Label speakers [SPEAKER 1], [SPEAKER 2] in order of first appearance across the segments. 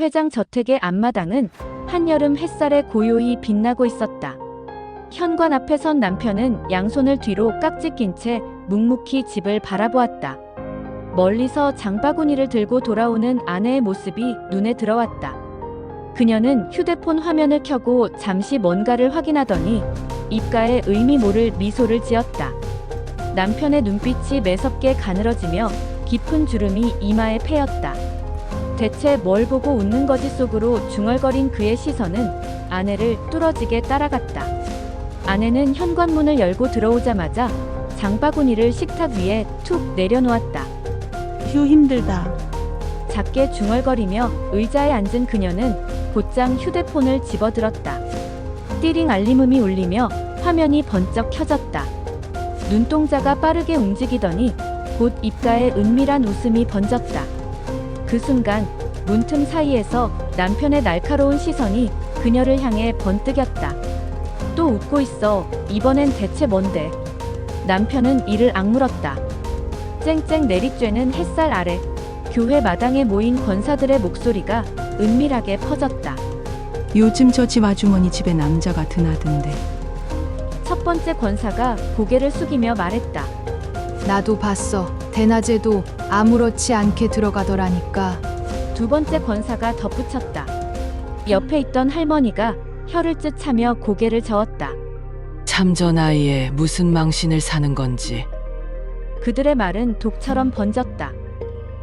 [SPEAKER 1] 회장 저택의 앞마당은 한여름 햇살에 고요히 빛나고 있었다. 현관 앞에 선 남편은 양손을 뒤로 깍지 낀 채 묵묵히 집을 바라보았다. 멀리서 장바구니를 들고 돌아오는 아내의 모습이 눈에 들어왔다. 그녀는 휴대폰 화면을 켜고 잠시 뭔가를 확인하더니 입가에 의미 모를 미소를 지었다. 남편의 눈빛이 매섭게 가늘어지며 깊은 주름이 이마에 패였다. 대체 뭘 보고 웃는 거지 속으로 중얼거린 그의 시선은 아내를 뚫어지게 따라갔다. 아내는 현관문을 열고 들어오자마자 장바구니를 식탁 위에 툭 내려놓았다.
[SPEAKER 2] 휴, 힘들다.
[SPEAKER 1] 작게 중얼거리며 의자에 앉은 그녀는 곧장 휴대폰을 집어들었다. 띠링 알림음이 울리며 화면이 번쩍 켜졌다. 눈동자가 빠르게 움직이더니 곧 입가에 은밀한 웃음이 번졌다. 그 순간 문틈 사이에서 남편의 날카로운 시선이 그녀를 향해 번뜩였다. 또 웃고 있어. 이번엔 대체 뭔데? 남편은 이를 악물었다. 쨍쨍 내리쬐는 햇살 아래 교회 마당에 모인 권사들의 목소리가 은밀하게 퍼졌다.
[SPEAKER 3] 요즘 저 집 아주머니 집에 남자가 드나든데.
[SPEAKER 1] 첫 번째 권사가 고개를 숙이며 말했다.
[SPEAKER 4] 나도 봤어. 대낮에도 아무렇지 않게 들어가더라니까.
[SPEAKER 1] 두 번째 권사가 덧붙였다. 옆에 있던 할머니가 혀를 쯧하며 고개를 저었다.
[SPEAKER 5] 참 저 나이에 무슨 망신을 사는 건지.
[SPEAKER 1] 그들의 말은 독처럼 번졌다.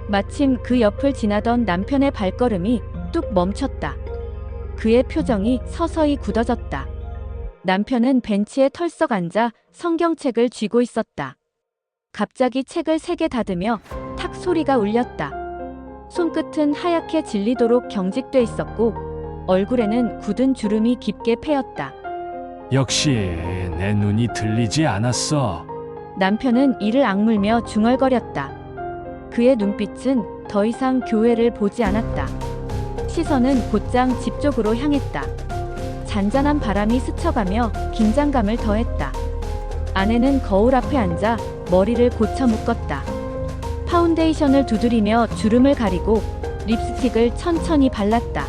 [SPEAKER 1] 마침 그 옆을 지나던 남편의 발걸음이 뚝 멈췄다. 그의 표정이 서서히 굳어졌다. 남편은 벤치에 털썩 앉아 성경책을 쥐고 있었다. 갑자기 책을 세게 닫으며 탁 소리가 울렸다. 손끝은 하얗게 질리도록 경직돼 있었고 얼굴에는 굳은 주름이 깊게 패였다.
[SPEAKER 6] 역시 내 눈이 들리지 않았어.
[SPEAKER 1] 남편은 이를 악물며 중얼거렸다. 그의 눈빛은 더 이상 교회를 보지 않았다. 시선은 곧장 집 쪽으로 향했다. 잔잔한 바람이 스쳐가며 긴장감을 더했다. 아내는 거울 앞에 앉아 머리를 고쳐 묶었다. 파운데이션을 두드리며 주름을 가리고 립스틱을 천천히 발랐다.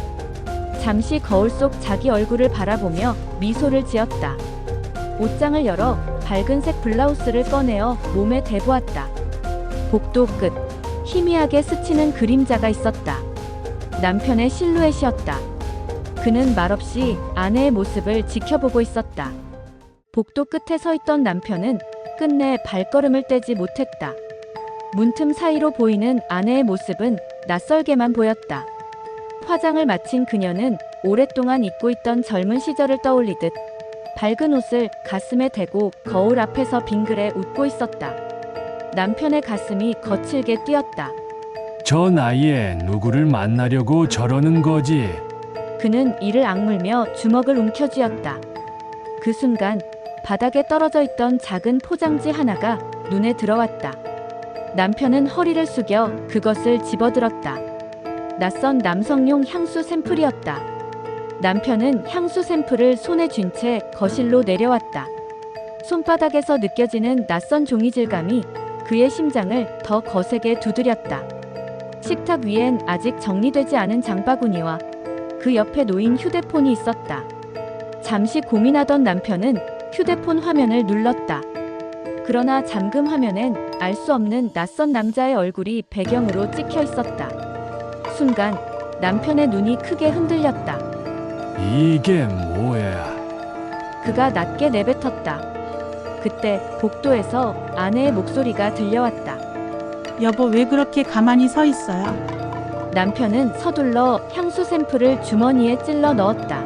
[SPEAKER 1] 잠시 거울 속 자기 얼굴을 바라보며 미소를 지었다. 옷장을 열어 밝은색 블라우스를 꺼내어 몸에 대보았다. 복도 끝, 희미하게 스치는 그림자가 있었다. 남편의 실루엣이었다. 그는 말없이 아내의 모습을 지켜보고 있었다. 복도 끝에 서 있던 남편은 끝내 발걸음을 떼지 못했다. 문틈 사이로 보이는 아내의 모습은 낯설게만 보였다. 화장을 마친 그녀는 오랫동안 잊고 있던 젊은 시절을 떠올리듯 밝은 옷을 가슴에 대고 거울 앞에서 빙그레 웃고 있었다. 남편의 가슴이 거칠게 뛰었다.
[SPEAKER 6] 저 나이에 누구를 만나려고 저러는 거지?
[SPEAKER 1] 그는 이를 악물며 주먹을 움켜쥐었다. 그 순간 바닥에 떨어져 있던 작은 포장지 하나가 눈에 들어왔다. 남편은 허리를 숙여 그것을 집어들었다. 낯선 남성용 향수 샘플이었다. 남편은 향수 샘플을 손에 쥔 채 거실로 내려왔다. 손바닥에서 느껴지는 낯선 종이 질감이 그의 심장을 더 거세게 두드렸다. 식탁 위엔 아직 정리되지 않은 장바구니와 그 옆에 놓인 휴대폰이 있었다. 잠시 고민하던 남편은 휴대폰 화면을 눌렀다. 그러나 잠금 화면엔 알 수 없는 낯선 남자의 얼굴이 배경으로 찍혀 있었다. 순간 남편의 눈이 크게 흔들렸다.
[SPEAKER 6] 이게 뭐야?
[SPEAKER 1] 그가 낮게 내뱉었다. 그때 복도에서 아내의 목소리가 들려왔다.
[SPEAKER 2] 여보, 왜 그렇게 가만히 서 있어요?
[SPEAKER 1] 남편은 서둘러 향수 샘플을 주머니에 찔러 넣었다.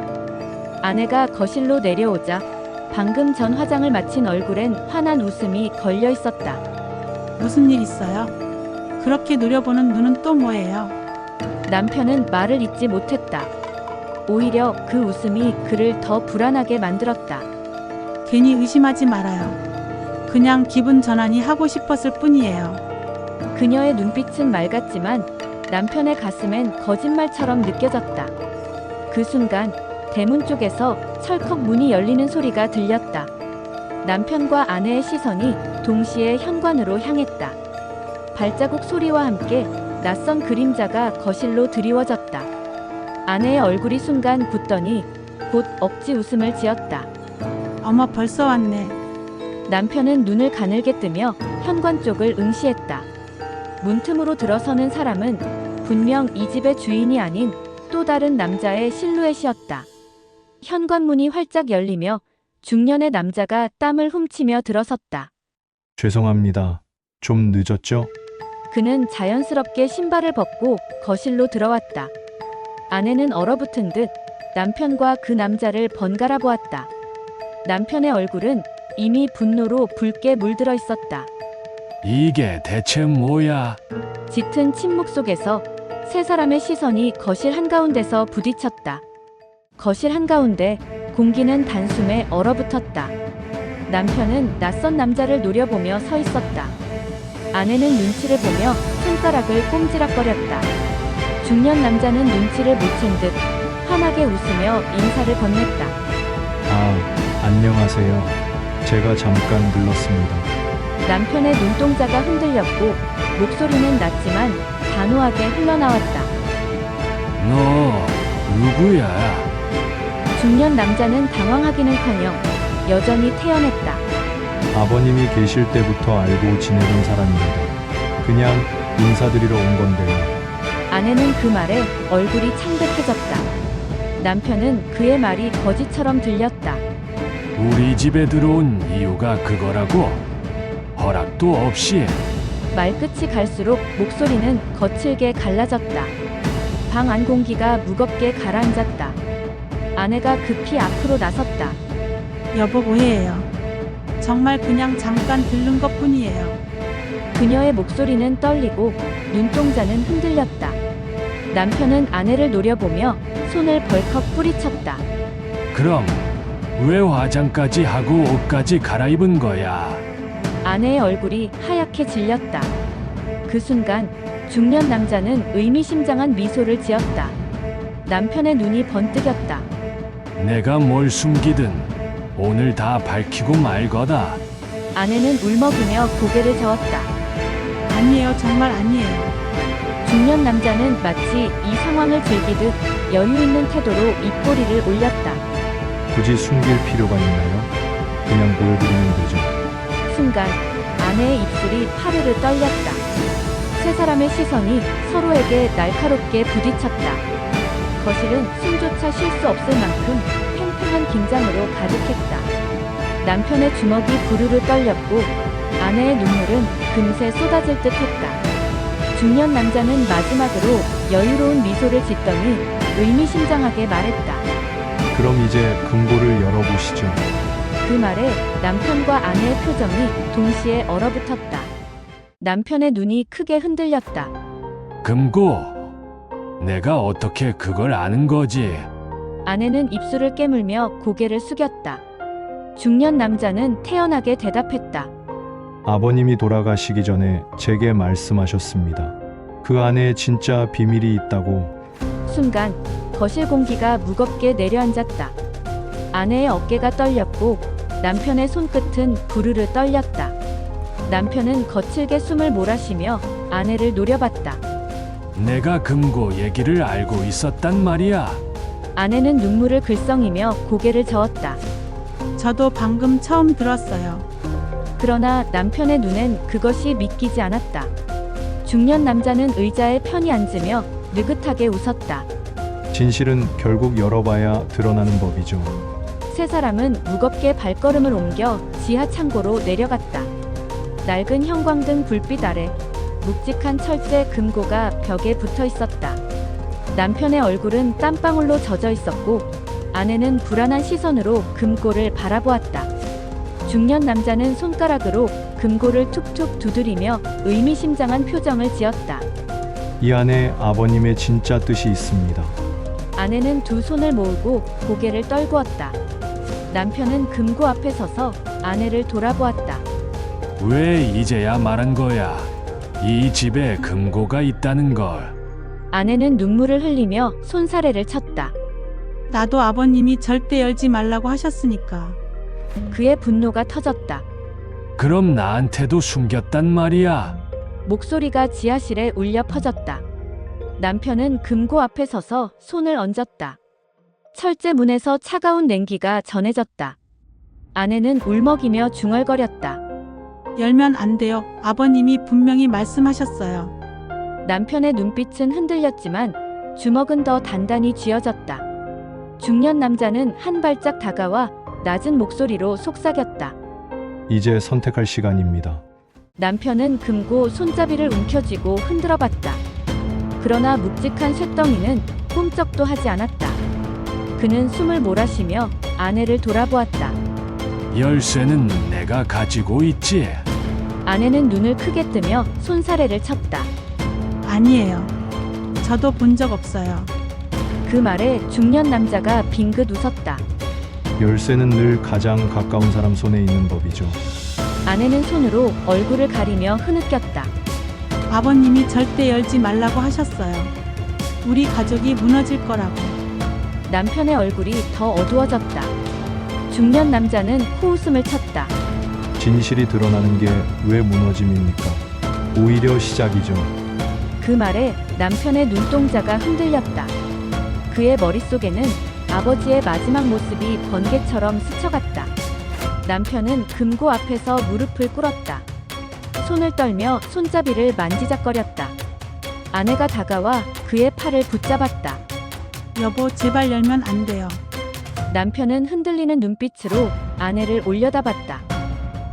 [SPEAKER 1] 아내가 거실로 내려오자 방금 전 화장을 마친 얼굴엔 환한 웃음이 걸려 있었다.
[SPEAKER 2] 무슨 일 있어요? 그렇게 노려보는 눈은 또 뭐예요?
[SPEAKER 1] 남편은 말을 잇지 못했다. 오히려 그 웃음이 그를 더 불안하게 만들었다.
[SPEAKER 2] 괜히 의심하지 말아요. 그냥 기분 전환이 하고 싶었을 뿐이에요.
[SPEAKER 1] 그녀의 눈빛은 맑았지만 남편의 가슴엔 거짓말처럼 느껴졌다. 그 순간 대문 쪽에서 철컥 문이 열리는 소리가 들렸다. 남편과 아내의 시선이 동시에 현관으로 향했다. 발자국 소리와 함께 낯선 그림자가 거실로 드리워졌다. 아내의 얼굴이 순간 굳더니 곧 억지 웃음을 지었다.
[SPEAKER 2] 어머, 벌써 왔네.
[SPEAKER 1] 남편은 눈을 가늘게 뜨며 현관 쪽을 응시했다. 문틈으로 들어서는 사람은 분명 이 집의 주인이 아닌 또 다른 남자의 실루엣이었다. 현관문이 활짝 열리며 중년의 남자가 땀을 훔치며 들어섰다.
[SPEAKER 7] 죄송합니다. 좀 늦었죠?
[SPEAKER 1] 그는 자연스럽게 신발을 벗고 거실로 들어왔다. 아내는 얼어붙은 듯 남편과 그 남자를 번갈아 보았다. 남편의 얼굴은 이미 분노로 붉게 물들어 있었다.
[SPEAKER 6] 이게 대체 뭐야?
[SPEAKER 1] 짙은 침묵 속에서 세 사람의 시선이 거실 한가운데서 부딪혔다. 거실 한가운데 공기는 단숨에 얼어붙었다. 남편은 낯선 남자를 노려보며 서 있었다. 아내는 눈치를 보며 손가락을 꼼지락거렸다. 중년 남자는 눈치를 못 챈 듯 환하게 웃으며 인사를 건넸다.
[SPEAKER 7] 아, 안녕하세요. 제가 잠깐 들렀습니다.
[SPEAKER 1] 남편의 눈동자가 흔들렸고 목소리는 낮지만 단호하게 흘러나왔다.
[SPEAKER 6] 너 누구야?
[SPEAKER 1] 중년 남자는 당황하기는커녕 여전히 태연했다.
[SPEAKER 7] 아버님이 계실 때부터 알고 지내던 사람입니다. 그냥 인사드리러 온 건데요.
[SPEAKER 1] 아내는 그 말에 얼굴이 창백해졌다. 남편은 그의 말이 거짓처럼 들렸다.
[SPEAKER 6] 우리 집에 들어온 이유가 그거라고? 허락도 없이?
[SPEAKER 1] 말끝이 갈수록 목소리는 거칠게 갈라졌다. 방 안 공기가 무겁게 가라앉았다. 아내가 급히 앞으로 나섰다.
[SPEAKER 2] 여보, 오해예요. 정말 그냥 잠깐 들른 것 뿐이에요.
[SPEAKER 1] 그녀의 목소리는 떨리고 눈동자는 흔들렸다. 남편은 아내를 노려보며 손을 벌컥 뿌리쳤다.
[SPEAKER 6] 그럼 왜 화장까지 하고 옷까지 갈아입은 거야?
[SPEAKER 1] 아내의 얼굴이 하얗게 질렸다. 그 순간 중년 남자는 의미심장한 미소를 지었다. 남편의 눈이 번뜩였다.
[SPEAKER 6] 내가 뭘 숨기든 오늘 다 밝히고 말 거다.
[SPEAKER 1] 아내는 울먹이며 고개를 저었다.
[SPEAKER 2] 아니에요, 정말 아니에요.
[SPEAKER 1] 중년 남자는 마치 이 상황을 즐기듯 여유 있는 태도로 입꼬리를 올렸다.
[SPEAKER 7] 굳이 숨길 필요가 있나요? 그냥 보여드리면 되죠.
[SPEAKER 1] 순간 아내의 입술이 파르르 떨렸다. 세 사람의 시선이 서로에게 날카롭게 부딪혔다. 거실은 숨조차 쉴 수 없을 만큼 팽팽한 긴장으로 가득했다. 남편의 주먹이 부르르 떨렸고 아내의 눈물은 금세 쏟아질 듯했다. 중년 남자는 마지막으로 여유로운 미소를 짓더니 의미심장하게 말했다.
[SPEAKER 7] 그럼 이제 금고를 열어보시죠.
[SPEAKER 1] 그 말에 남편과 아내의 표정이 동시에 얼어붙었다. 남편의 눈이 크게 흔들렸다.
[SPEAKER 6] 금고? 내가 어떻게 그걸 아는 거지?
[SPEAKER 1] 아내는 입술을 깨물며 고개를 숙였다. 중년 남자는 태연하게 대답했다.
[SPEAKER 7] 아버님이 돌아가시기 전에 제게 말씀하셨습니다. 그 안에 진짜 비밀이 있다고.
[SPEAKER 1] 순간 거실 공기가 무겁게 내려앉았다. 아내의 어깨가 떨렸고 남편의 손끝은 부르르 떨렸다. 남편은 거칠게 숨을 몰아쉬며 아내를 노려봤다.
[SPEAKER 6] 내가 금고 얘기를 알고 있었단 말이야.
[SPEAKER 1] 아내는 눈물을 글썽이며 고개를 저었다.
[SPEAKER 2] 저도 방금 처음 들었어요.
[SPEAKER 1] 그러나 남편의 눈엔 그것이 믿기지 않았다. 중년 남자는 의자에 편히 앉으며 느긋하게 웃었다.
[SPEAKER 7] 진실은 결국 열어봐야 드러나는 법이죠.
[SPEAKER 1] 세 사람은 무겁게 발걸음을 옮겨 지하 창고로 내려갔다. 낡은 형광등 불빛 아래 묵직한 철제 금고가 벽에 붙어 있었다. 남편의 얼굴은 땀방울로 젖어 있었고 아내는 불안한 시선으로 금고를 바라보았다. 중년 남자는 손가락으로 금고를 툭툭 두드리며 의미심장한 표정을 지었다.
[SPEAKER 7] 이 안에 아버님의 진짜 뜻이 있습니다.
[SPEAKER 1] 아내는 두 손을 모으고 고개를 떨구었다. 남편은 금고 앞에 서서 아내를 돌아보았다.
[SPEAKER 6] 왜 이제야 말한 거야? 이 집에 금고가 있다는 걸.
[SPEAKER 1] 아내는 눈물을 흘리며 손사래를 쳤다.
[SPEAKER 2] 나도 아버님이 절대 열지 말라고 하셨으니까.
[SPEAKER 1] 그의 분노가 터졌다.
[SPEAKER 6] 그럼 나한테도 숨겼단 말이야.
[SPEAKER 1] 목소리가 지하실에 울려 퍼졌다. 남편은 금고 앞에 서서 손을 얹었다. 철제 문에서 차가운 냉기가 전해졌다. 아내는 울먹이며 중얼거렸다.
[SPEAKER 2] 열면 안 돼요. 아버님이 분명히 말씀하셨어요.
[SPEAKER 1] 남편의 눈빛은 흔들렸지만 주먹은 더 단단히 쥐어졌다. 중년 남자는 한 발짝 다가와 낮은 목소리로 속삭였다.
[SPEAKER 7] 이제 선택할 시간입니다.
[SPEAKER 1] 남편은 금고 손잡이를 움켜쥐고 흔들어봤다. 그러나 묵직한 쇳덩이는 꿈쩍도 하지 않았다. 그는 숨을 몰아쉬며 아내를 돌아보았다.
[SPEAKER 6] 열쇠는 내가 가지고 있지.
[SPEAKER 1] 아내는 눈을 크게 뜨며 손사래를 쳤다.
[SPEAKER 2] 아니에요. 저도 본 적 없어요.
[SPEAKER 1] 그 말에 중년 남자가 빙긋 웃었다.
[SPEAKER 7] 열쇠는 늘 가장 가까운 사람 손에 있는 법이죠.
[SPEAKER 1] 아내는 손으로 얼굴을 가리며 흐느꼈다.
[SPEAKER 2] 아버님이 절대 열지 말라고 하셨어요. 우리 가족이 무너질 거라고.
[SPEAKER 1] 남편의 얼굴이 더 어두워졌다. 중년 남자는 코웃음을 쳤다.
[SPEAKER 7] 진실이 드러나는 게 왜 무너짐입니까? 오히려 시작이죠.
[SPEAKER 1] 그 말에 남편의 눈동자가 흔들렸다. 그의 머릿속에는 아버지의 마지막 모습이 번개처럼 스쳐갔다. 남편은 금고 앞에서 무릎을 꿇었다. 손을 떨며 손잡이를 만지작거렸다. 아내가 다가와 그의 팔을 붙잡았다.
[SPEAKER 2] 여보, 제발 열면 안 돼요.
[SPEAKER 1] 남편은 흔들리는 눈빛으로 아내를 올려다봤다.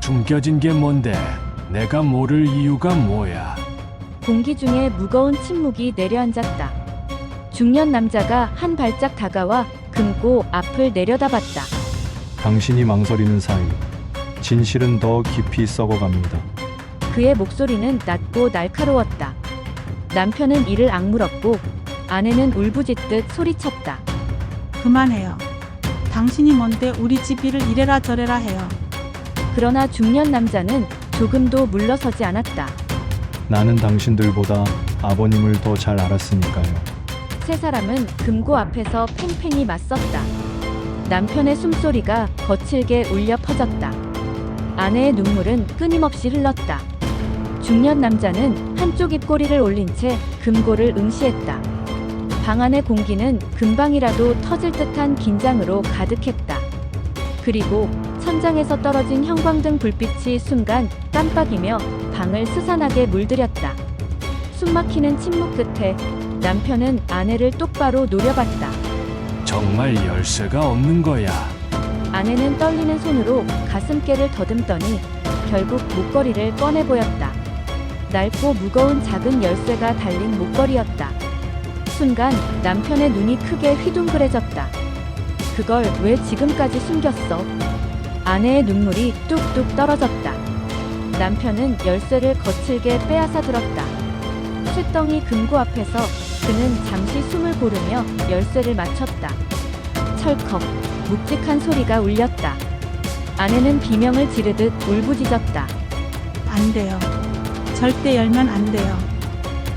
[SPEAKER 6] 숨겨진 게 뭔데? 내가 모를 이유가 뭐야?
[SPEAKER 1] 공기 중에 무거운 침묵이 내려앉았다. 중년 남자가 한 발짝 다가와 금고 앞을 내려다봤다.
[SPEAKER 7] 당신이 망설이는 사이 진실은 더 깊이 썩어갑니다.
[SPEAKER 1] 그의 목소리는 낮고 날카로웠다. 남편은 이를 악물었고 아내는 울부짖듯 소리쳤다.
[SPEAKER 2] 그만해요. 당신이 뭔데 우리 집 일을 이래라 저래라 해요.
[SPEAKER 1] 그러나 중년 남자는 조금도 물러서지 않았다.
[SPEAKER 7] 나는 당신들보다 아버님을 더 잘 알았으니까요.
[SPEAKER 1] 세 사람은 금고 앞에서 팽팽히 맞섰다. 남편의 숨소리가 거칠게 울려 퍼졌다. 아내의 눈물은 끊임없이 흘렀다. 중년 남자는 한쪽 입꼬리를 올린 채 금고를 응시했다. 방 안의 공기는 금방이라도 터질 듯한 긴장으로 가득했다. 그리고 천장에서 떨어진 형광등 불빛이 순간 깜빡이며 방을 스산하게 물들였다. 숨막히는 침묵 끝에 남편은 아내를 똑바로 노려봤다.
[SPEAKER 6] 정말 열쇠가 없는 거야.
[SPEAKER 1] 아내는 떨리는 손으로 가슴께를 더듬더니 결국 목걸이를 꺼내 보였다. 낡고 무거운 작은 열쇠가 달린 목걸이였다. 순간 남편의 눈이 크게 휘둥그레졌다. 그걸 왜 지금까지 숨겼어? 아내의 눈물이 뚝뚝 떨어졌다. 남편은 열쇠를 거칠게 빼앗아 들었다. 쇳덩이 금고 앞에서 그는 잠시 숨을 고르며 열쇠를 맞췄다. 철컥, 묵직한 소리가 울렸다. 아내는 비명을 지르듯 울부짖었다.
[SPEAKER 2] 안 돼요. 절대 열면 안 돼요.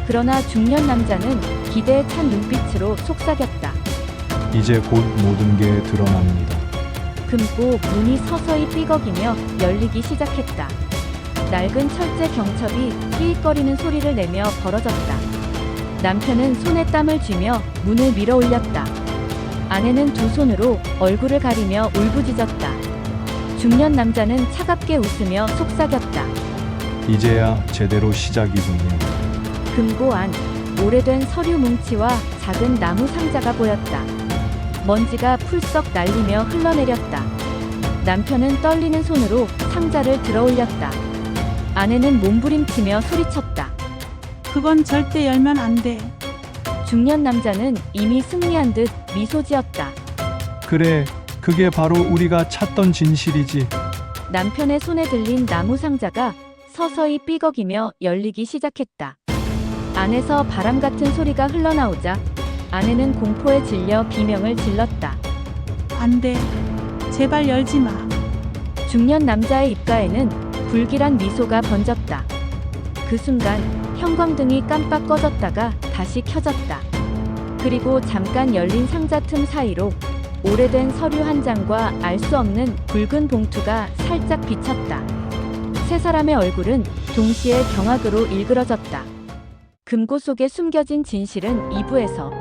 [SPEAKER 1] 그러나 중년 남자는 기대에 찬 눈빛으로 속삭였다.
[SPEAKER 7] 이제 곧 모든 게 드러납니다.
[SPEAKER 1] 금고 문이 서서히 삐걱이며 열리기 시작했다. 낡은 철제 경첩이 끼익거리는 소리를 내며 벌어졌다. 남편은 손에 땀을 쥐며 문을 밀어 올렸다. 아내는 두 손으로 얼굴을 가리며 울부짖었다. 중년 남자는 차갑게 웃으며 속삭였다.
[SPEAKER 7] 이제야 제대로 시작이군요.
[SPEAKER 1] 금고 안, 오래된 서류 뭉치와 작은 나무 상자가 보였다. 먼지가 풀썩 날리며 흘러내렸다. 남편은 떨리는 손으로 상자를 들어 올렸다. 아내는 몸부림치며 소리쳤다.
[SPEAKER 2] 그건 절대 열면 안 돼.
[SPEAKER 1] 중년 남자는 이미 승리한 듯 미소 지었다.
[SPEAKER 7] 그래, 그게 바로 우리가 찾던 진실이지.
[SPEAKER 1] 남편의 손에 들린 나무 상자가 서서히 삐걱이며 열리기 시작했다. 안에서 바람 같은 소리가 흘러나오자 아내는 공포에 질려 비명을 질렀다.
[SPEAKER 2] 안 돼. 제발 열지 마.
[SPEAKER 1] 중년 남자의 입가에는 불길한 미소가 번졌다. 그 순간 형광등이 깜빡 꺼졌다가 다시 켜졌다. 그리고 잠깐 열린 상자 틈 사이로 오래된 서류 한 장과 알 수 없는 붉은 봉투가 살짝 비쳤다. 세 사람의 얼굴은 동시에 경악으로 일그러졌다. 금고 속에 숨겨진 진실은 2부에서